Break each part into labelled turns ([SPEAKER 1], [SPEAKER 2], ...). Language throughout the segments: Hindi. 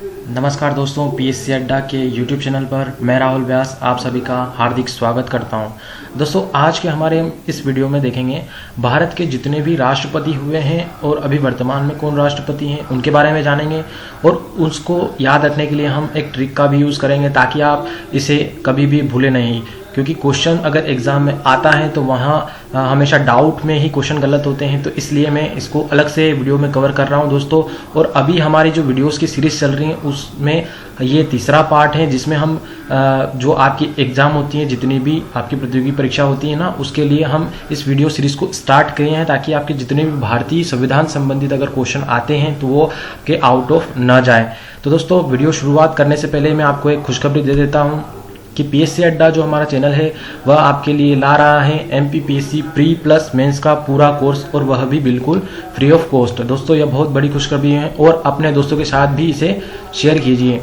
[SPEAKER 1] नमस्कार दोस्तों, पीएससी अड्डा के YouTube चैनल पर मैं राहुल व्यास आप सभी का हार्दिक स्वागत करता हूं। दोस्तों, आज के हमारे इस वीडियो में देखेंगे भारत के जितने भी राष्ट्रपति हुए हैं और अभी वर्तमान में कौन राष्ट्रपति हैं उनके बारे में जानेंगे और उसको याद रखने के लिए हम एक ट्रिक का भी यूज़ करेंगे ताकि आप इसे कभी भी भूलें नहीं, क्योंकि क्वेश्चन अगर एग्जाम में आता है तो वहाँ हमेशा डाउट में ही क्वेश्चन गलत होते हैं। तो इसलिए मैं इसको अलग से वीडियो में कवर कर रहा हूँ दोस्तों। और अभी हमारी जो वीडियोस की सीरीज चल रही है उसमें ये तीसरा पार्ट है, जिसमें हम जो आपकी एग्जाम होती है, जितनी भी आपकी प्रतियोगी परीक्षा होती है ना, उसके लिए हम इस वीडियो सीरीज को स्टार्ट किए हैं ताकि आपके जितने भी भारतीय संविधान संबंधित अगर क्वेश्चन आते हैं तो वो के आउट ऑफ न जाए। तो दोस्तों, वीडियो शुरुआत करने से पहले मैं आपको एक खुशखबरी दे देता हूँ कि पीएससी अड्डा जो हमारा चैनल है वह आपके लिए ला रहा है एमपीपीएससी प्री प्लस मेंस का पूरा कोर्स, और वह भी बिल्कुल फ्री ऑफ कॉस्ट। दोस्तों, यह बहुत बड़ी खुशखबरी है और अपने दोस्तों के साथ भी इसे शेयर कीजिए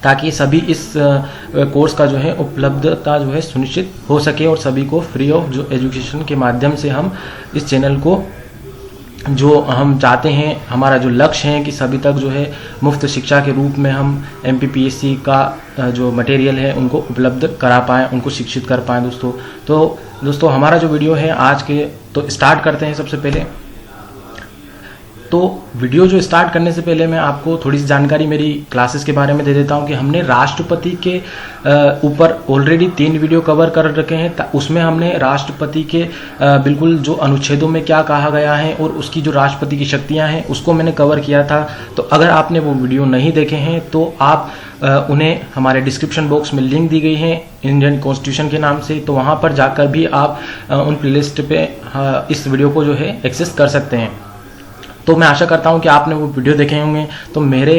[SPEAKER 1] ताकि सभी इस कोर्स का जो है उपलब्धता जो है सुनिश्चित हो सके और सभी को फ्री ऑफ जो एजुकेशन के माध्यम से हम इस चैनल को जो हम चाहते हैं, हमारा जो लक्ष्य है कि सभी तक जो है मुफ्त शिक्षा के रूप में हम एमपीपीएससी का जो मटेरियल है उनको उपलब्ध करा पाएँ, उनको शिक्षित कर पाएँ दोस्तों। तो दोस्तों, हमारा जो वीडियो है आज के तो स्टार्ट करते हैं। सबसे पहले तो वीडियो जो स्टार्ट करने से पहले मैं आपको थोड़ी सी जानकारी मेरी क्लासेस के बारे में दे देता हूं कि हमने राष्ट्रपति के ऊपर ऑलरेडी 3 वीडियो कवर कर रखे हैं। उसमें हमने राष्ट्रपति के बिल्कुल जो अनुच्छेदों में क्या कहा गया है और उसकी जो राष्ट्रपति की शक्तियां हैं उसको मैंने कवर किया था। तो अगर आपने वो वीडियो नहीं देखे हैं तो आप उन्हें हमारे डिस्क्रिप्शन बॉक्स में लिंक दी गई है इंडियन कॉन्स्टिट्यूशन के नाम से, तो वहाँ पर जाकर भी आप उन प्लेलिस्ट पे इस वीडियो को जो है एक्सेस कर सकते हैं। तो मैं आशा करता हूं कि आपने वो वीडियो देखे होंगे। तो मेरे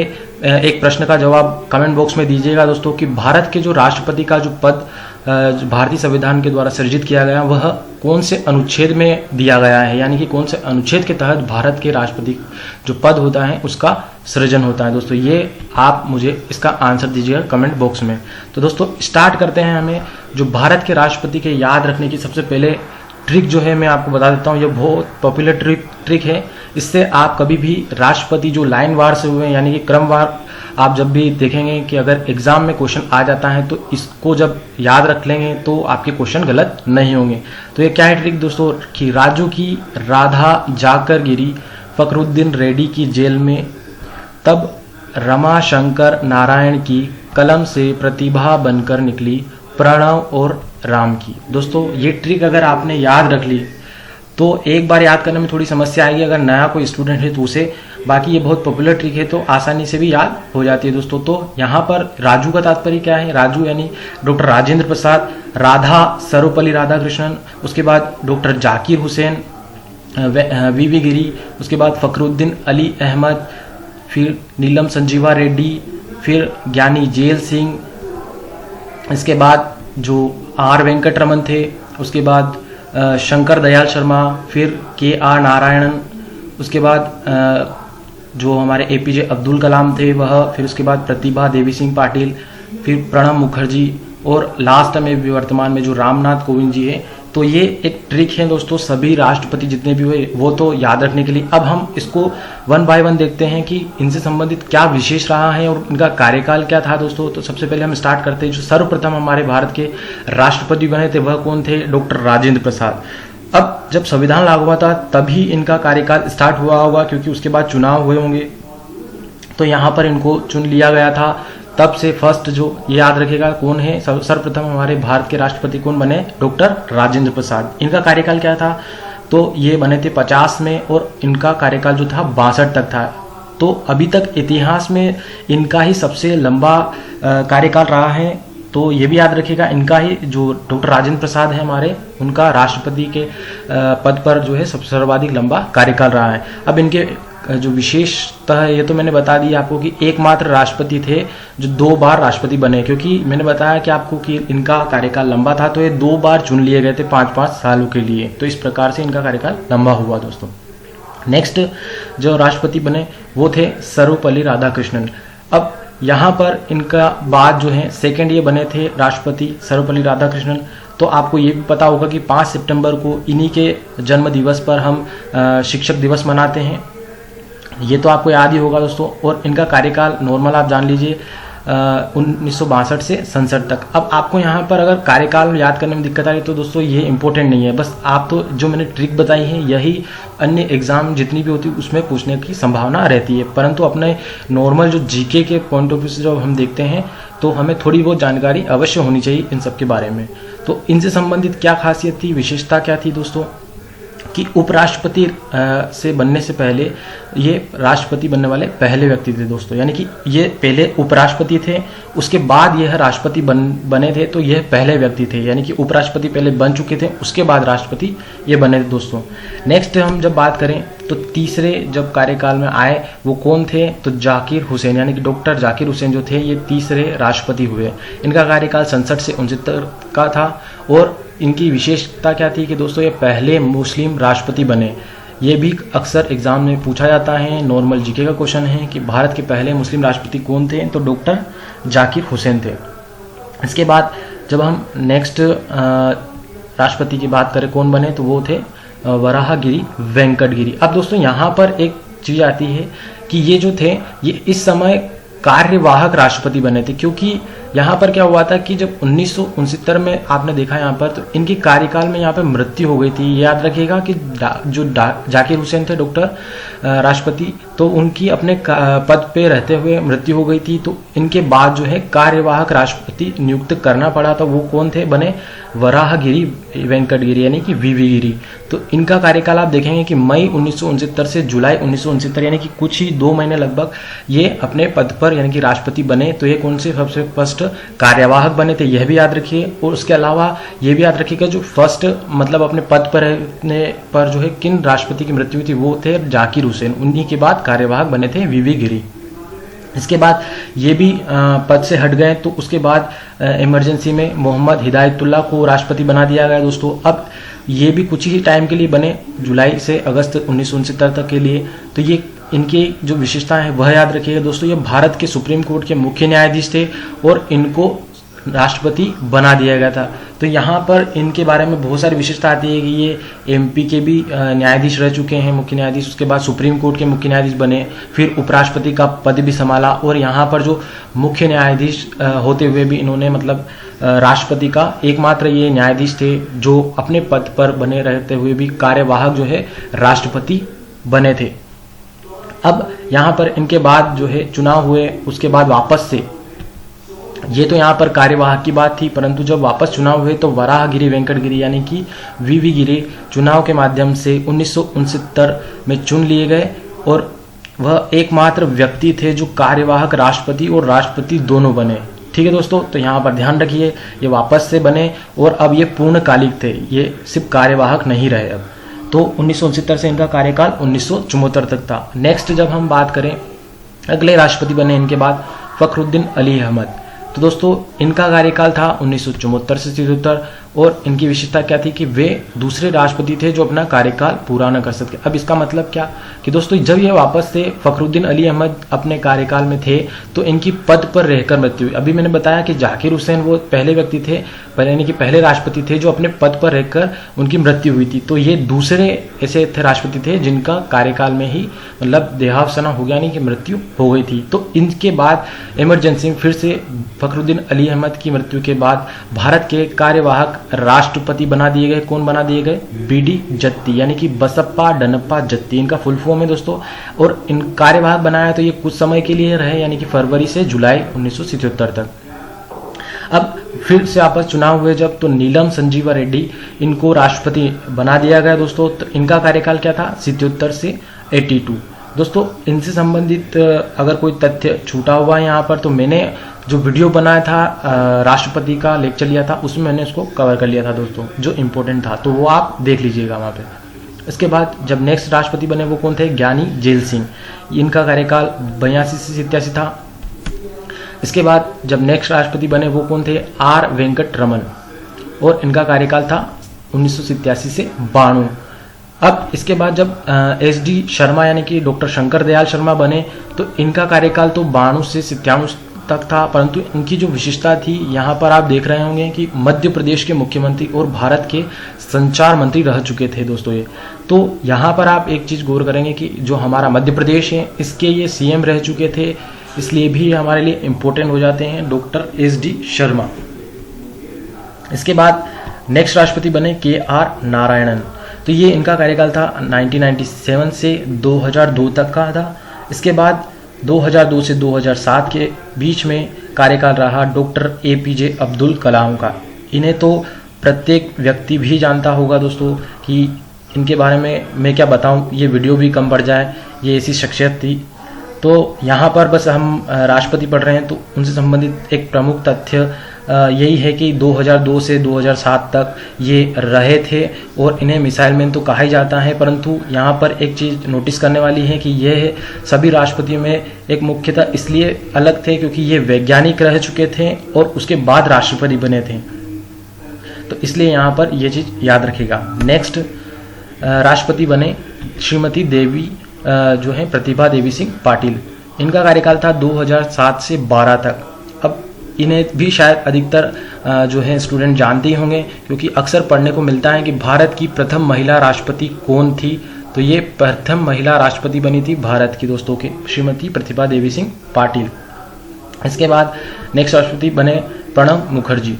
[SPEAKER 1] एक प्रश्न का जवाब कमेंट बॉक्स में दीजिएगा दोस्तों कि भारत के जो राष्ट्रपति का जो पद भारतीय संविधान के द्वारा सृजित किया गया वह कौन से अनुच्छेद में दिया गया है, यानी कि कौन से अनुच्छेद के तहत भारत के राष्ट्रपति जो पद होता है उसका सृजन होता है। दोस्तों, ये आप मुझे इसका आंसर दीजिएगा कमेंट बॉक्स में। तो दोस्तों, स्टार्ट करते हैं। हमें जो भारत के राष्ट्रपति के याद रखने की सबसे पहले ट्रिक जो है मैं आपको बता देता हूँ। ये बहुत पॉपुलर ट्रिक है। इससे आप कभी भी राष्ट्रपति जो लाइन वार से हुए यानी कि क्रमवार आप जब भी देखेंगे कि अगर एग्जाम में क्वेश्चन आ जाता है तो इसको जब याद रख लेंगे तो आपके क्वेश्चन गलत नहीं होंगे। तो ये क्या है ट्रिक दोस्तों कि राजू की राधा जाकर गिरी फखरुद्दीन रेड्डी की जेल में, तब रमा शंकर नारायण की कलम से प्रतिभा बनकर निकली प्रणव और राम की। दोस्तों, ये ट्रिक अगर आपने याद रख ली तो एक बार याद करने में थोड़ी समस्या आएगी अगर नया कोई स्टूडेंट है तो उसे, बाकी ये बहुत पॉपुलर ट्रिक है तो आसानी से भी याद हो जाती है दोस्तों। तो यहाँ पर राजू का तात्पर्य क्या है? राजू यानी डॉक्टर राजेंद्र प्रसाद, राधा सर्वपल्ली राधाकृष्णन, उसके बाद डॉक्टर जाकिर हुसैन, वीवी गिरी, उसके बाद फखरुद्दीन अली अहमद, फिर नीलम संजीवा रेड्डी, फिर ज्ञानी जेल सिंह, इसके बाद जो आर वेंकटरमन थे, उसके बाद शंकर दयाल शर्मा, फिर के.आर. नारायणन, उसके बाद जो हमारे एपीजे अब्दुल कलाम थे वह, फिर उसके बाद प्रतिभा देवी सिंह पाटिल, फिर प्रणब मुखर्जी और लास्ट में भी वर्तमान में जो रामनाथ कोविंद जी है। तो ये एक ट्रिक है दोस्तों सभी राष्ट्रपति जितने भी हुए वो तो याद रखने के लिए। अब हम इसको 1 बाय 1 देखते हैं कि इनसे संबंधित क्या विशेष रहा है और इनका कार्यकाल क्या था दोस्तों। तो सबसे पहले हम स्टार्ट करते हैं। जो सर्वप्रथम हमारे भारत के राष्ट्रपति बने थे वह कौन थे? डॉक्टर राजेंद्र प्रसाद। अब जब संविधान लागू हुआ था तभी इनका कार्यकाल स्टार्ट हुआ होगा, क्योंकि उसके बाद चुनाव हुए होंगे तो यहाँ पर इनको चुन लिया गया था। तब से फर्स्ट जो ये याद रखेगा कौन है, सर्वप्रथम हमारे भारत के राष्ट्रपति कौन बने? डॉक्टर राजेंद्र प्रसाद। इनका कार्यकाल क्या था? तो ये बने थे 50 में और इनका कार्यकाल जो था 62 तक था। तो अभी तक इतिहास में इनका ही सबसे लंबा कार्यकाल रहा है। तो ये भी याद रखिएगा इनका ही जो डॉक्टर राजेंद्र प्रसाद है हमारे, उनका राष्ट्रपति के पद पर जो है सबसे सर्वाधिक लंबा कार्यकाल रहा है। अब इनके जो विशेषता है ये तो मैंने बता दिया आपको कि एकमात्र राष्ट्रपति थे जो 2 बार राष्ट्रपति बने, क्योंकि मैंने बताया कि आपको कि इनका कार्यकाल लंबा था तो ये 2 बार चुन लिए गए थे 5-5 सालों के लिए। तो इस प्रकार से इनका कार्यकाल लंबा हुआ दोस्तों। नेक्स्ट जो राष्ट्रपति बने वो थे सर्वपल्ली राधाकृष्णन। अब यहाँ पर इनका बाद जो है सेकेंड ये बने थे राष्ट्रपति सर्वपल्ली राधाकृष्णन। तो आपको ये भी पता होगा कि 5 सितंबर को इन्हीं के जन्म दिवस पर हम शिक्षक दिवस मनाते हैं। ये तो आपको याद ही होगा दोस्तों। और इनका कार्यकाल नॉर्मल आप जान लीजिए 1962 से 67 तक। अब आपको यहाँ पर अगर कार्यकाल याद करने में दिक्कत आ रही तो दोस्तों ये इंपॉर्टेंट नहीं है, बस आप तो जो मैंने ट्रिक बताई है यही अन्य एग्जाम जितनी भी होती है उसमें पूछने की संभावना रहती है, परंतु अपने नॉर्मल जो जीके के पॉइंट ऑफ व्यू से जब हम देखते हैं तो हमें थोड़ी बहुत जानकारी अवश्य होनी चाहिए इन सब के बारे में। तो इनसे संबंधित क्या खासियत थी, विशेषता क्या थी दोस्तों, कि उपराष्ट्रपति से बनने से पहले ये राष्ट्रपति बनने वाले पहले व्यक्ति थे दोस्तों, यानी कि ये पहले उपराष्ट्रपति थे, उसके बाद यह राष्ट्रपति बने थे, तो यह पहले व्यक्ति थे, यानी कि उपराष्ट्रपति पहले बन चुके थे, उसके बाद राष्ट्रपति ये बने थे दोस्तों। नेक्स्ट हम जब बात करें तो तीसरे जब कार्यकाल में आए वो कौन थे, तो जाकिर हुसैन, यानी कि डॉक्टर जाकिर हुसैन जो थे ये तीसरे राष्ट्रपति हुए। इनका कार्यकाल 67 से 69 का था। और इनकी विशेषता क्या थी कि दोस्तों ये पहले मुस्लिम राष्ट्रपति बने। ये भी अक्सर एग्जाम में पूछा जाता है, नॉर्मल जीके का क्वेश्चन है कि भारत के पहले मुस्लिम राष्ट्रपति कौन थे, तो डॉक्टर जाकिर हुसैन थे। इसके बाद जब हम नेक्स्ट राष्ट्रपति की बात करें कौन बने, तो वो थे वराहगिरी वेंकटगिरी। अब दोस्तों यहाँ पर एक चीज आती है कि ये जो थे ये इस समय कार्यवाहक राष्ट्रपति बने थे, क्योंकि यहाँ पर क्या हुआ था कि जब 1969 में आपने देखा यहाँ पर तो इनके कार्यकाल में यहाँ पर मृत्यु हो गई थी। याद रखिएगा कि जो जाकिर हुसैन थे डॉक्टर राष्ट्रपति, तो उनकी अपने पद पे रहते हुए मृत्यु हो गई थी, तो इनके बाद जो है कार्यवाहक राष्ट्रपति नियुक्त करना पड़ा था। वो कौन थे बने, वराहगिरी वेंकटगिरी, यानी कि वीवी गिरी। तो इनका कार्यकाल आप देखेंगे कि मई 1969 से जुलाई 1969, यानी कि कुछ ही 2 महीने लगभग ये अपने पद पर यानी कि राष्ट्रपति बने। तो ये कौन से सबसे फर्स्ट कार्यवाहक बने थे, यह भी याद रखिए। और उसके अलावा ये भी याद रखिएगा जो फर्स्ट मतलब अपने पद पर रहने पर जो है किन राष्ट्रपति की मृत्यु हुई थी, वो थे जाकिर हुसैन। उन्हीं के बाद कार्यवाहक बने थे वीवी गिरी। इसके बाद ये भी पद से हट गए, तो उसके बाद इमरजेंसी में मोहम्मद हिदायतुल्लाह को राष्ट्रपति बना दिया गया दोस्तों। अब ये भी कुछ ही टाइम के लिए बने, जुलाई से अगस्त 1969 तक के लिए। तो ये इनकी जो विशेषता है वह याद रखिएगा दोस्तों। ये भारत के सुप्रीम कोर्ट के मुख्य न्यायाधीश थे और इनको राष्ट्रपति बना दिया गया था। तो यहाँ पर इनके बारे में बहुत सारी विशेषता आती है कि ये एमपी के भी न्यायाधीश रह चुके हैं, मुख्य न्यायाधीश, उसके बाद सुप्रीम कोर्ट के मुख्य न्यायाधीश बने, फिर उपराष्ट्रपति का पद भी संभाला। और यहाँ पर जो मुख्य न्यायाधीश होते हुए भी इन्होंने मतलब राष्ट्रपति का एकमात्र ये न्यायाधीश थे जो अपने पद पर बने रहते हुए भी कार्यवाहक जो है राष्ट्रपति बने थे। अब यहाँ पर इनके बाद जो है चुनाव हुए, उसके बाद वापस से, ये तो यहाँ पर कार्यवाहक की बात थी, परंतु जब वापस चुनाव हुए तो वराहगिरी वेंकटगिरी यानी कि वीवी गिरी चुनाव के माध्यम से 1969 में चुन लिए गए। और वह एकमात्र व्यक्ति थे जो कार्यवाहक राष्ट्रपति और राष्ट्रपति दोनों बने। ठीक है दोस्तों, तो यहाँ पर ध्यान रखिए ये वापस से बने और अब ये पूर्णकालिक थे, ये सिर्फ कार्यवाहक नहीं रहे। अब तो 1969 से इनका कार्यकाल 1974 तक था। नेक्स्ट जब हम बात करें अगले राष्ट्रपति बने इनके बाद फखरुद्दीन अली अहमद। तो दोस्तों इनका कार्यकाल था 1974 से 73 और इनकी विशेषता क्या थी कि वे दूसरे राष्ट्रपति थे जो अपना कार्यकाल पूरा न कर सके। अब इसका मतलब क्या कि दोस्तों जब ये वापस से फखरुद्दीन अली अहमद अपने कार्यकाल में थे तो इनकी पद पर रहकर मृत्यु हुई। अभी मैंने बताया कि जाकिर हुसैन वो पहले व्यक्ति थे, यानी कि पहले राष्ट्रपति थे जो अपने पद पर रहकर उनकी मृत्यु हुई थी। तो ये दूसरे ऐसे थे राष्ट्रपति थे जिनका कार्यकाल में ही मतलब देहावसान हो गया, यानी कि मृत्यु हो गई थी। तो इनके बाद इमरजेंसी में फिर से फखरुद्दीन अली अहमद की मृत्यु के बाद भारत के कार्यवाहक राष्ट्रपति बना दिए गए। कौन बना दिए गए? बीडी जत्ती, यानी कि बसप्पा डनप्पा जत्ती इनका फुल फॉर्म है दोस्तों। और इन कार्यवाहक बनाया तो ये कुछ समय के लिए रहे, यानी कि फरवरी से जुलाई 1977 तक। अब फिर से आपस चुनाव हुए जब, तो नीलम संजीवा रेड्डी इनको राष्ट्रपति बना दिया गया दोस्तों। तो इनका कार्यकाल क्या था? 77 से 82। दोस्तों इनसे संबंधित अगर कोई तथ्य छूटा हुआ है यहाँ पर, तो मैंने जो वीडियो बनाया था राष्ट्रपति का लेक्चर लिया था उसमें मैंने उसको कवर कर लिया था दोस्तों, जो इम्पोर्टेंट था, तो वो आप देख लीजिएगा वहाँ पे। इसके बाद जब नेक्स्ट राष्ट्रपति बने वो कौन थे? ज्ञानी जेल सिंह। इनका कार्यकाल 82 से 87 था। इसके बाद जब नेक्स्ट राष्ट्रपति बने वो कौन थे? आर वेंकट रमन, और इनका कार्यकाल था 1987 से 92। अब इसके बाद जब SD शर्मा यानी कि डॉक्टर शंकर दयाल शर्मा बने तो इनका कार्यकाल तो 92 से 97 तक था, परंतु इनकी जो विशेषता थी, यहाँ पर आप देख रहे होंगे कि मध्य प्रदेश के मुख्यमंत्री और भारत के संचार मंत्री रह चुके थे दोस्तों ये। तो यहाँ पर आप एक चीज़ गौर करेंगे कि जो हमारा मध्य प्रदेश है इसके ये सीएम रह चुके थे, इसलिए भी हमारे लिए इम्पोर्टेंट हो जाते हैं डॉक्टर एस.डी. शर्मा। इसके बाद नेक्स्ट राष्ट्रपति बने के.आर. नारायणन। तो ये इनका कार्यकाल था 1997 से 2002 तक का था। इसके बाद 2002 से 2007 के बीच में कार्यकाल रहा डॉक्टर ए.पी.जे. अब्दुल कलाम का। इन्हें तो प्रत्येक व्यक्ति भी जानता होगा दोस्तों कि इनके बारे में मैं क्या बताऊं, ये वीडियो भी कम पड़ जाए, ये ऐसी शख्सियत थी। तो यहाँ पर बस हम राष्ट्रपति पढ़ रहे हैं तो उनसे संबंधित एक प्रमुख तथ्य यही है कि 2002 से 2007 तक ये रहे थे और इन्हें मिसाइल मैन तो कहा ही जाता है। परंतु यहाँ पर एक चीज़ नोटिस करने वाली है कि ये सभी राष्ट्रपतियों में एक मुख्यतः इसलिए अलग थे क्योंकि ये वैज्ञानिक रह चुके थे और उसके बाद राष्ट्रपति बने थे, तो इसलिए यहाँ पर ये चीज़ याद रखेगा। नेक्स्ट राष्ट्रपति बने श्रीमती देवी जो है प्रतिभा देवी सिंह पाटिल। इनका कार्यकाल था 2007 से 12 तक। अब इन्हें भी शायद अधिकतर जो है स्टूडेंट जानते ही होंगे क्योंकि अक्सर पढ़ने को मिलता है कि भारत की प्रथम महिला राष्ट्रपति कौन थी। तो ये प्रथम महिला राष्ट्रपति बनी थी भारत की दोस्तों के श्रीमती प्रतिभा देवी सिंह पाटिल। इसके बाद नेक्स्ट राष्ट्रपति बने प्रणब मुखर्जी।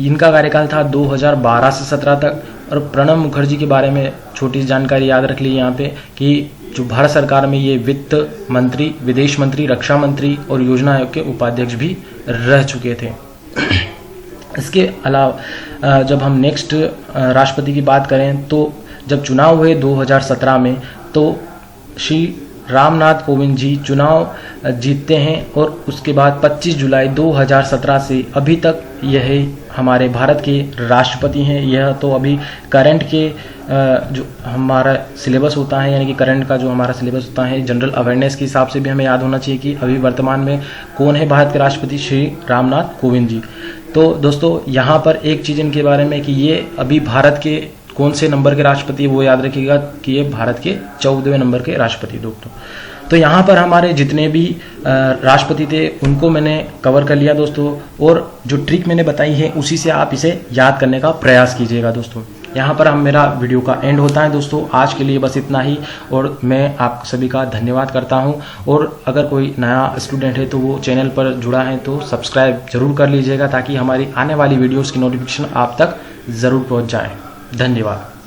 [SPEAKER 1] इनका कार्यकाल था 2012 से 17 तक। और प्रणब मुखर्जी के बारे में छोटी जानकारी याद रख ली यहाँ पे कि जो भारत सरकार में ये वित्त मंत्री, विदेश मंत्री, रक्षा मंत्री और योजना आयोग के उपाध्यक्ष भी रह चुके थे। इसके अलावा जब हम नेक्स्ट राष्ट्रपति की बात करें तो जब चुनाव हुए 2017 में तो श्री रामनाथ कोविंद जी चुनाव जीतते हैं और उसके बाद 25 जुलाई 2017 से अभी तक यह हमारे भारत के राष्ट्रपति हैं। यह तो अभी करंट के जो हमारा सिलेबस होता है, यानी कि करंट का जो हमारा सिलेबस होता है जनरल अवेयरनेस के हिसाब से भी हमें याद होना चाहिए कि अभी वर्तमान में कौन है भारत के राष्ट्रपति, श्री रामनाथ कोविंद जी। तो दोस्तों यहाँ पर एक चीज़ इनके बारे में कि ये अभी भारत के कौन से नंबर के राष्ट्रपति वो याद रखिएगा कि ये भारत के 14वें नंबर के राष्ट्रपति दोस्तों। तो यहाँ पर हमारे जितने भी राष्ट्रपति थे उनको मैंने कवर कर लिया दोस्तों, और जो ट्रिक मैंने बताई है उसी से आप इसे याद करने का प्रयास कीजिएगा दोस्तों। यहाँ पर हम मेरा वीडियो का एंड होता है दोस्तों। आज के लिए बस इतना ही और मैं आप सभी का धन्यवाद करता हूँ। और अगर कोई नया स्टूडेंट है तो वो चैनल पर जुड़ा है तो सब्सक्राइब जरूर कर लीजिएगा ताकि हमारी आने वाली वीडियोज़ की नोटिफिकेशन आप तक ज़रूर पहुँच जाए। धन्यवाद।